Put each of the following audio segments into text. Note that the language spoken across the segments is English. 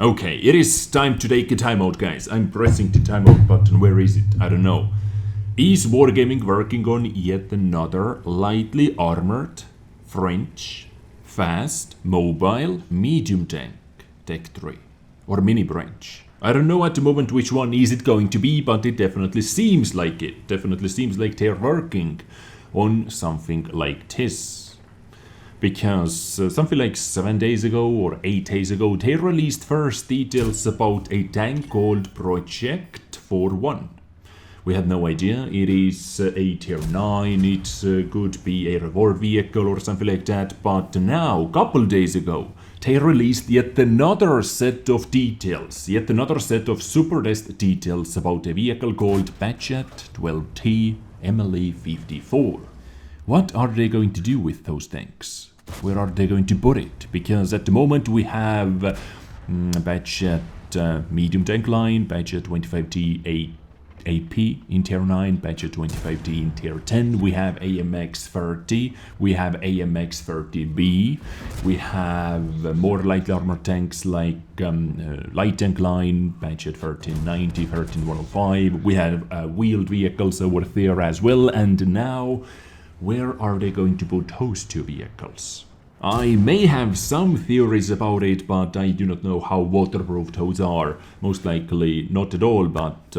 Okay, it is time to take a timeout, guys. I'm pressing the timeout button. Where is it? I don't know. Is Wargaming working on yet another lightly armored, French, fast, mobile, medium tank, Tech 3, or mini branch? I don't know at the moment which one is it going to be, but it definitely seems like it. Definitely seems like they're working on something like this. Because something like 7 days ago or 8 days ago, they released first details about a tank called Project 41. We had no idea. It is a tier 9, it could be a reward vehicle or something like that. But now, couple days ago, they released yet another set of details, yet another set of Supertest details about a vehicle called Bat-Chatillon 12t mle 54. What are they going to do with those tanks? Where are they going to put it? Because at the moment we have Bat-Chatillon medium tank line, Bat-Chatillon 25t AP in tier 9, Bat-Chatillon 25t in tier 10, we have AMX 30, we have AMX 30B, we have more light armor tanks like light tank line, Bat-Chatillon 1390, 13105, we have wheeled vehicles over there as well, and now where are they going to put those two vehicles? I may have some theories about it, but I do not know how waterproof those are. Most likely not at all, but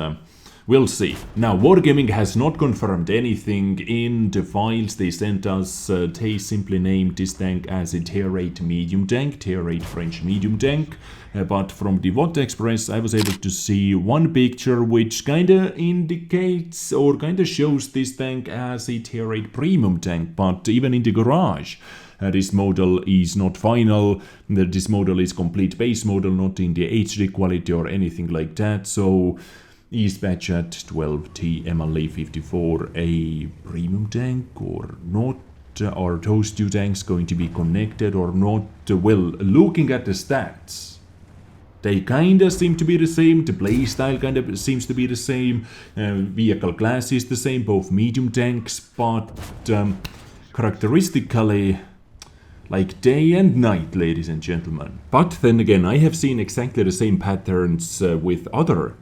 we'll see. Now, Wargaming has not confirmed anything in the files they sent us. They simply named this tank as a tier 8 medium tank, tier 8 French medium tank. But from the Watt Express, I was able to see one picture which kinda indicates or kinda shows this tank as a tier 8 premium tank. But even in the garage, this model is not final. This model is complete base model, not in the HD quality or anything like that. So is Bat-Chatillon 12t mle 54 a premium tank or not? Are those two tanks going to be connected or not? Well, looking at the stats, they kinda seem to be the same, the playstyle kinda seems to be the same, vehicle class is the same, both medium tanks, but characteristically like day and night, ladies and gentlemen. But then again, I have seen exactly the same patterns with other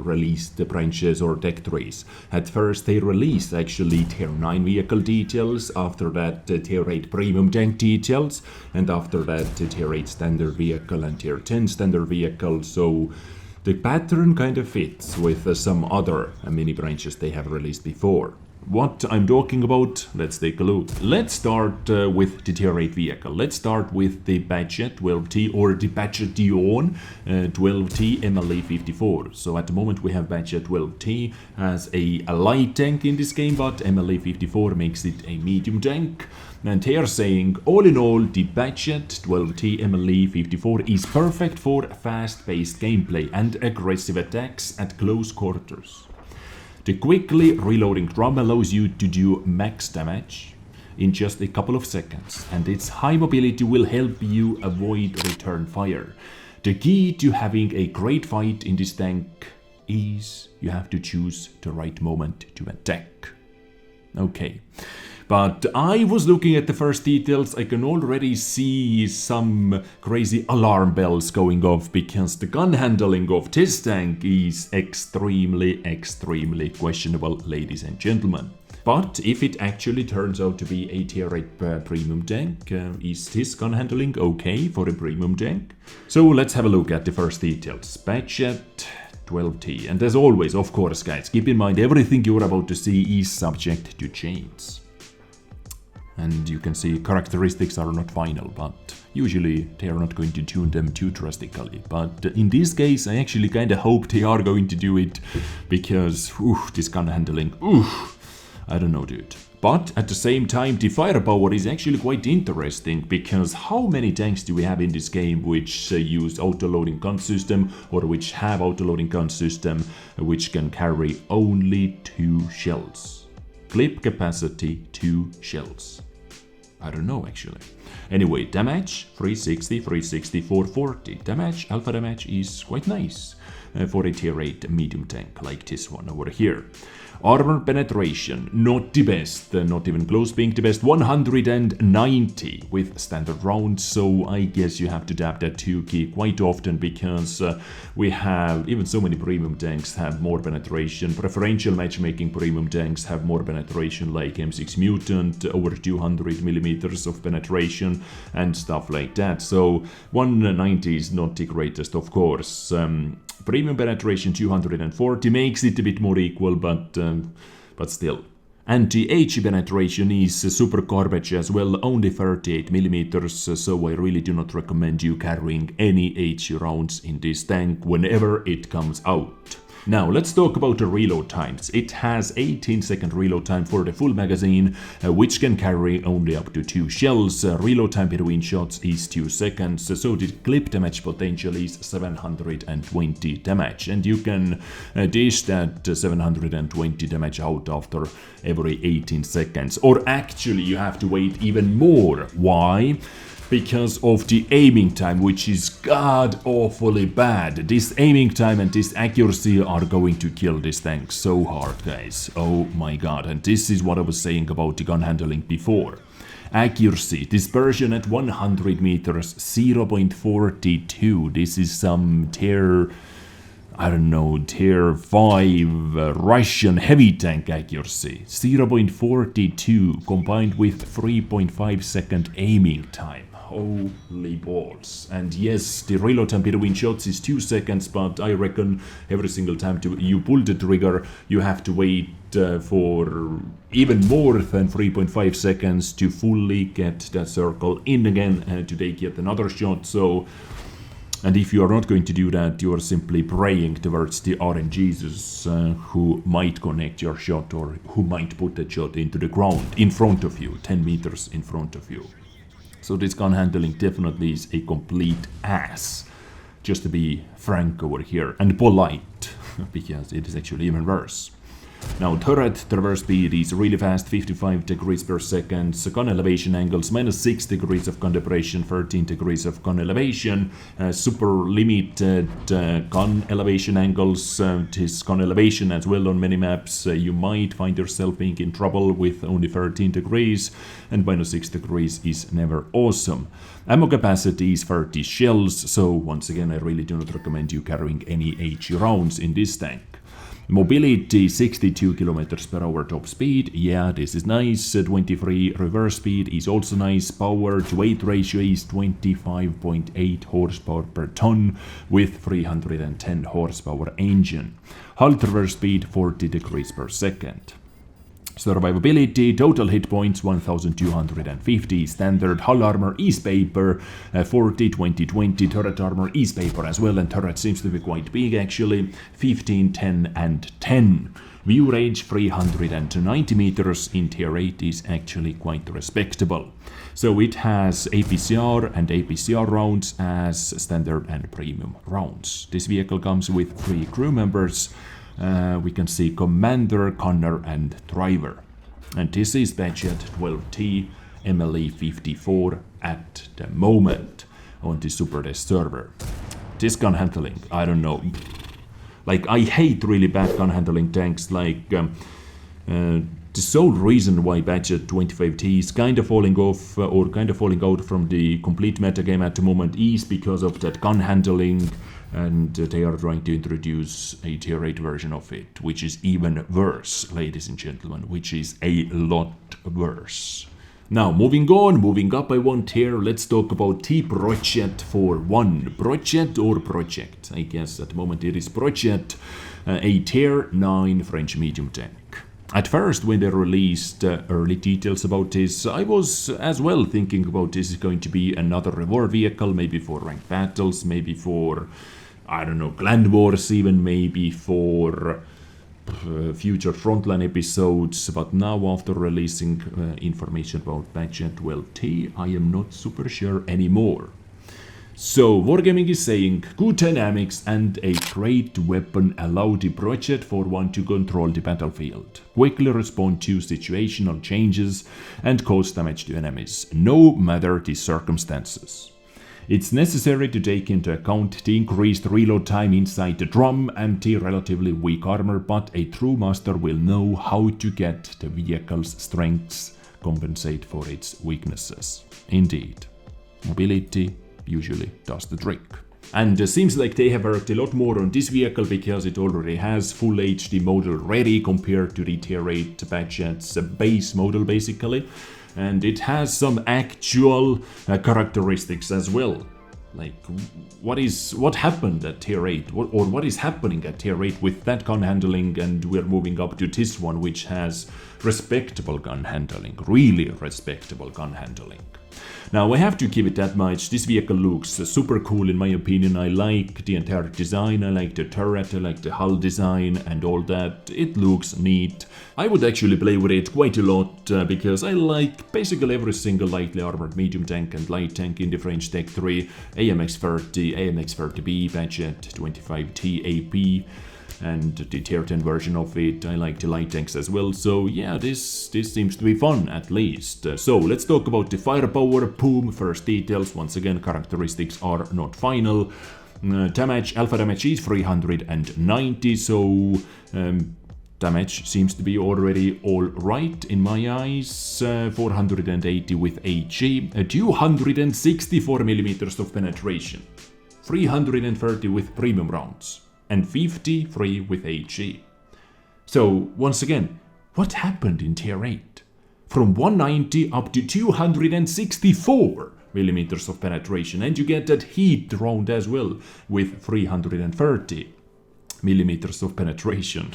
released branches or Tech 3s. At first they released actually tier 9 vehicle details, after that tier 8 premium tank details, and after that tier 8 standard vehicle and tier 10 standard vehicle, so the pattern kind of fits with some other mini branches they have released before. What I'm talking about, let's take a look. Let's start with the tier 8 vehicle. Let's start with the Bat-Chatillon 12t or the Bat-Chatillon 12t mle 54. So at the moment we have Bat-Chatillon 12t as a light tank in this game, but mle 54 makes it a medium tank. And they are saying, all in all, the Bat-Chatillon 12t mle 54 is perfect for fast-paced gameplay and aggressive attacks at close quarters. The quickly reloading drum allows you to do max damage in just a couple of seconds, and its high mobility will help you avoid return fire. The key to having a great fight in this tank is you have to choose the right moment to attack. Okay. But I was looking at the first details, I can already see some crazy alarm bells going off, because the gun handling of this tank is extremely questionable, ladies and gentlemen. But if it actually turns out to be a tier 8 premium tank, is this gun handling okay for a premium tank? So let's have a look at the first details. Bat-Chatillon 12t, and as always, of course guys, keep in mind everything you're about to see is subject to change. And you can see characteristics are not final, but usually they are not going to tune them too drastically. But in this case, I actually kinda hope they are going to do it, because this gun handling, I don't know, dude. But at the same time, the firepower is actually quite interesting, because how many tanks do we have in this game which use autoloading gun system, or which have autoloading gun system, which can carry only 2 shells? Clip capacity 2 shells. I don't know actually. Anyway, damage 360, 360, 440. Damage, alpha damage is quite nice for a tier 8 medium tank like this one over here. Armor penetration, not the best, not even close being the best, 190 with standard rounds, so I guess you have to tap that 2 key quite often because we have, even so many premium tanks have more penetration. Preferential matchmaking premium tanks have more penetration, like M6 Mutant, over 200 millimeters of penetration and stuff like that, so 190 is not the greatest, of course. Premium penetration 240 makes it a bit more equal, but still. Anti-HE penetration is super garbage as well, only 38 millimeters, so I really do not recommend you carrying any HE rounds in this tank whenever it comes out. Now let's talk about the reload times. It has 18-second reload time for the full magazine, which can carry only up to 2 shells. Reload time between shots is 2 seconds, so the clip damage potential is 720 damage, and you can dish that 720 damage out after every 18 seconds. Or actually you have to wait even more. Why? Because of the aiming time, which is god awfully bad. This aiming time and this accuracy are going to kill this tank so hard, guys. Oh my god, and this is what I was saying about the gun handling before. Accuracy, dispersion at 100 meters, 0.42. This is some tier, I don't know, tier 5 Russian heavy tank accuracy. 0.42 combined with 3.5 second aiming time. Holy balls. And yes, the reload time between shots is 2 seconds, but I reckon every single time you pull the trigger, you have to wait for even more than 3.5 seconds to fully get that circle in again to take yet another shot. So, and if you are not going to do that, you are simply praying towards the RNGesus who might connect your shot or who might put that shot into the ground in front of you, 10 meters in front of you. So this gun handling definitely is a complete ass, just to be frank over here, and polite, because it is actually even worse. Now turret traverse speed is really fast, 55 degrees per second, so gun elevation angles, -6 degrees of gun depression, 13 degrees of gun elevation, super limited gun elevation angles. This gun elevation as well on many maps, you might find yourself being in trouble with only 13 degrees, and -6 degrees is never awesome. Ammo capacity is 30 shells, so once again I really do not recommend you carrying any HE rounds in this tank. Mobility 62 km per hour top speed, yeah, this is nice. 23 reverse speed is also nice. Power to weight ratio is 25.8 horsepower per ton with 310 horsepower engine. Hull traverse speed 40 degrees per second. Survivability, total hit points 1250, standard hull armor is paper, 40, 20, 20, turret armor is paper as well, and turret seems to be quite big actually, 15, 10 and 10. View range 390 meters in tier 8 is actually quite respectable. So it has APCR and APCR rounds as standard and premium rounds. This vehicle comes with 3 crew members. We can see commander, gunner and driver. And this is Bat-Chatillon 12t mle 54 at the moment on the Supertest server. This gun handling, I don't know. Like, I hate really bad gun handling tanks. Like, the sole reason why Bat-Chatillon 25t is kind of falling off or kind of falling out from the complete metagame at the moment is because of that gun handling. And they are trying to introduce a tier 8 version of it, which is even worse, ladies and gentlemen, which is a lot worse. Now, moving up by 1 tier, let's talk about the Projet for 1. Projet or Project? I guess at the moment it is Projet, a tier 9 French medium tank. At first, when they released early details about this, I was as well thinking about this is going to be another reward vehicle, maybe for ranked battles, maybe for, I don't know, clan wars even, maybe for future frontline episodes. But now, after releasing information about Bat-Chatillon 12t, I am not super sure anymore. So, Wargaming is saying, good dynamics and a great weapon allow the Projet for one to control the battlefield, quickly respond to situational changes and cause damage to enemies, no matter the circumstances. It's necessary to take into account the increased reload time inside the drum and the relatively weak armor, but a true master will know how to get the vehicle's strengths compensate for its weaknesses. Indeed, mobility usually does the trick. And it seems like they have worked a lot more on this vehicle because it already has full HD model ready compared to the Tier 8 Bat-Chat's base model basically. And it has some actual characteristics as well. Like what happened at Tier 8 or what is happening at Tier 8 with that gun handling, and we're moving up to this one which has respectable gun handling, really respectable gun handling. Now I have to give it that much, this vehicle looks super cool in my opinion. I like the entire design, I like the turret, I like the hull design and all that. It looks neat. I would actually play with it quite a lot because I like basically every single lightly armored medium tank and light tank in the French Tech 3, AMX-30, AMX-30B, Bat-Chat 25t AP. And the Tier 10 version of it. I like the light tanks as well, so yeah, this seems to be fun at least. So let's talk about the firepower. Boom, first details. Once again, characteristics are not final. Damage, alpha damage is 390, so damage seems to be already alright in my eyes. 480 with HE, 264 millimeters of penetration, 330 with premium rounds, and 53 with HE. So, once again, what happened in Tier 8? From 190 up to 264 millimeters of penetration, and you get that heat round as well with 330 millimeters of penetration.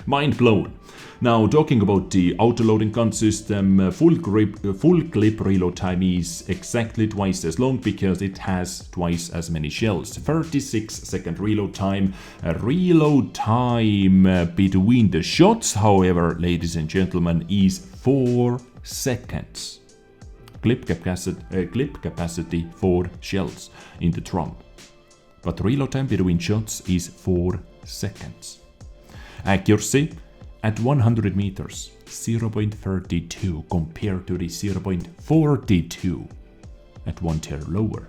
Mind blown. Now, talking about the autoloading gun system, full clip reload time is exactly twice as long because it has twice as many shells. 36-second reload time. Reload time between the shots, however, ladies and gentlemen, is 4 seconds. Clip capacity 4 shells in the drum. But reload time between shots is 4 seconds. Accuracy at 100 meters, 0.32 compared to the 0.42 at 1 tier lower.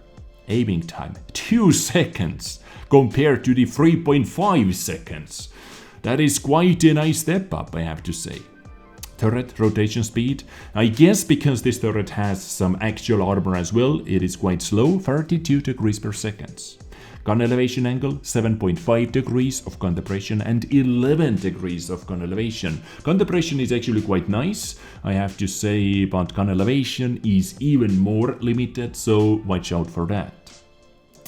Aiming time, 2 seconds compared to the 3.5 seconds. That is quite a nice step up, I have to say. Turret rotation speed, I guess because this turret has some actual armor as well, it is quite slow, 32 degrees per second. Gun elevation angle, 7.5 degrees of gun depression and 11 degrees of gun elevation. Gun depression is actually quite nice, I have to say, but gun elevation is even more limited, so watch out for that.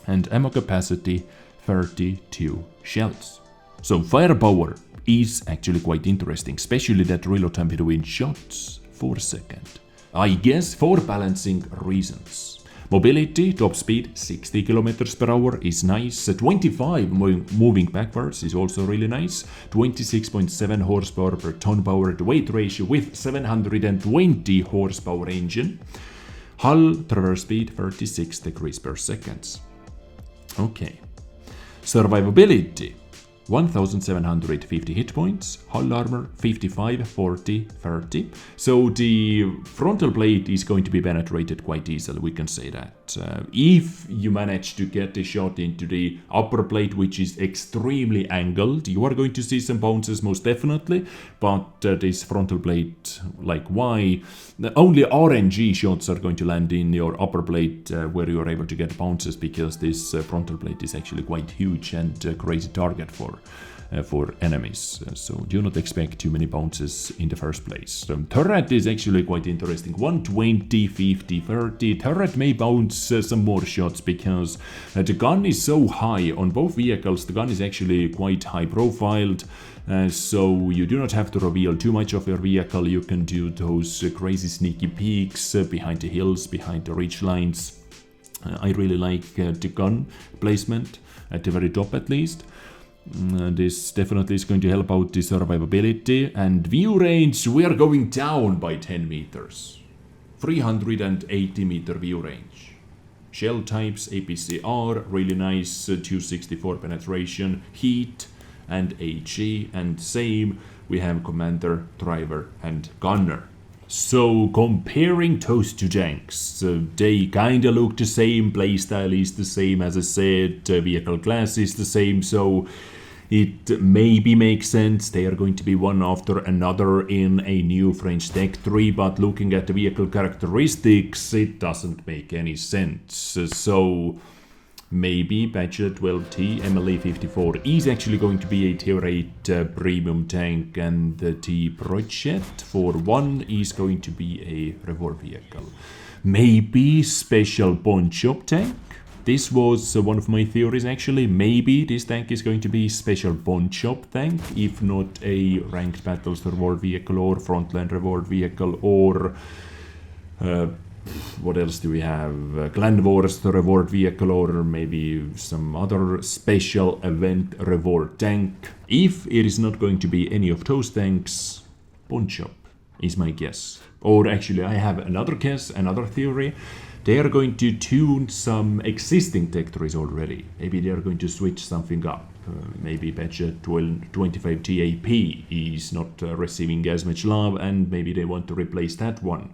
And ammo capacity, 32 shells. So firepower is actually quite interesting, especially that reload time between shots, 4 seconds. I guess for balancing reasons. Mobility, top speed 60 km per hour is nice. 25 moving backwards is also really nice. 26.7 horsepower per ton powered weight ratio with 720 horsepower engine. Hull traverse speed 36 degrees per second. Okay. Survivability. 1750 hit points, hull armor 55, 40, 30. So the frontal plate is going to be penetrated quite easily, we can say that. If you manage to get a shot into the upper plate, which is extremely angled, you are going to see some bounces most definitely, but this frontal plate, like why? Only RNG shots are going to land in your upper plate where you are able to get bounces, because this frontal plate is actually quite huge and a crazy target for enemies, so do not expect too many bounces in the first place. Turret is actually quite interesting, 120, 50, 30. Turret may bounce some more shots because the gun is so high on both vehicles. The gun is actually quite high profiled, so you do not have to reveal too much of your vehicle. You can do those crazy sneaky peeks behind the hills, behind the ridge lines. I really like the gun placement at the very top at least. This definitely is going to help out the survivability. And view range, we are going down by 10 meters. 380 meter view range. shell types, APCR, really nice, 264 penetration, heat, and HE, and same, we have commander, driver, and gunner. So comparing those two tanks, they kinda look the same, playstyle is the same, as I said, vehicle class is the same, so it maybe makes sense they are going to be one after another in a new French tech tree, but looking at the vehicle characteristics, it doesn't make any sense. So maybe Bat-Chatillon 12t mle 54 is actually going to be a tier 8 premium tank, and the Projet for 1 is going to be a reward vehicle. Maybe special pawn shop tank. This was one of my theories actually. Maybe this tank is going to be special pawn shop tank, if not a ranked battles reward vehicle or frontline reward vehicle, or what else do we have? Clan Wars reward vehicle, or maybe some other special event reward tank. If it is not going to be any of those tanks, pawn shop is my guess. Or actually I have another guess, another theory. They are going to tune some existing tech trees already. Maybe they are going to switch something up. Maybe Bat-Chatillon 12t AP is not receiving as much love, and maybe they want to replace that one.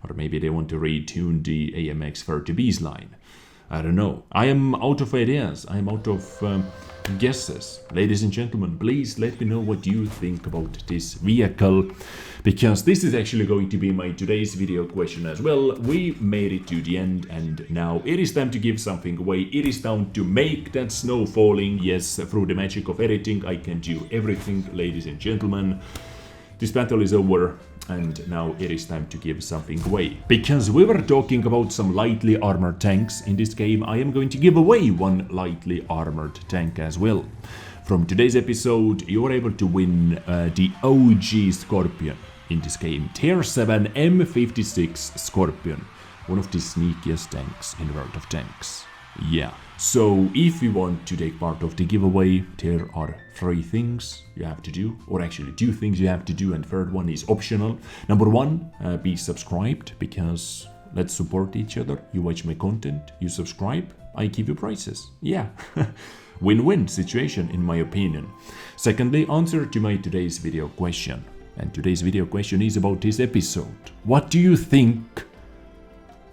Or maybe they want to retune the AMX 30B's line. I don't know. I am out of ideas. I am out of guesses. Ladies and gentlemen, please let me know what you think about this vehicle, because this is actually going to be my today's video question as well. We made it to the end, and now it is time to give something away. It is time to make that snow falling. Yes, through the magic of editing, I can do everything, ladies and gentlemen. This battle is over, and now it is time to give something away. Because we were talking about some lightly armored tanks in this game, I am going to give away one lightly armored tank as well. From today's episode, you are able to win the OG Scorpion in this game. Tier 7 M56 Scorpion. One of the sneakiest tanks in the world of tanks. Yeah. So if you want to take part of the giveaway, there are 3 things you have to do, or actually 2 things you have to do, and third one is optional. Number 1, be subscribed, because let's support each other. You watch my content, you subscribe, I give you prizes. Yeah. Win-win situation in my opinion. Secondly, answer to my today's video question. And today's video question is about this episode. What do you think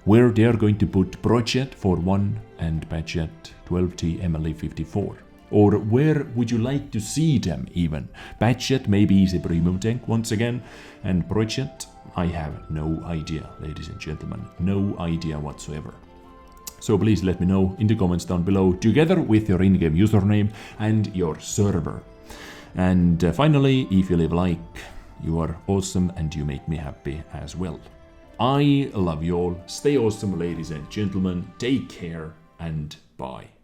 where they are going to put Projet for 1 and Bat-Chatillon 12t mle 54? Or where would you like to see them even? Bat-Chatillon maybe is a premium tank once again, and Projet, I have no idea, ladies and gentlemen, no idea whatsoever. So please let me know in the comments down below, together with your in-game username and your server. And finally, if you leave a like, you are awesome and you make me happy as well. I love you all. Stay awesome, ladies and gentlemen. Take care and bye.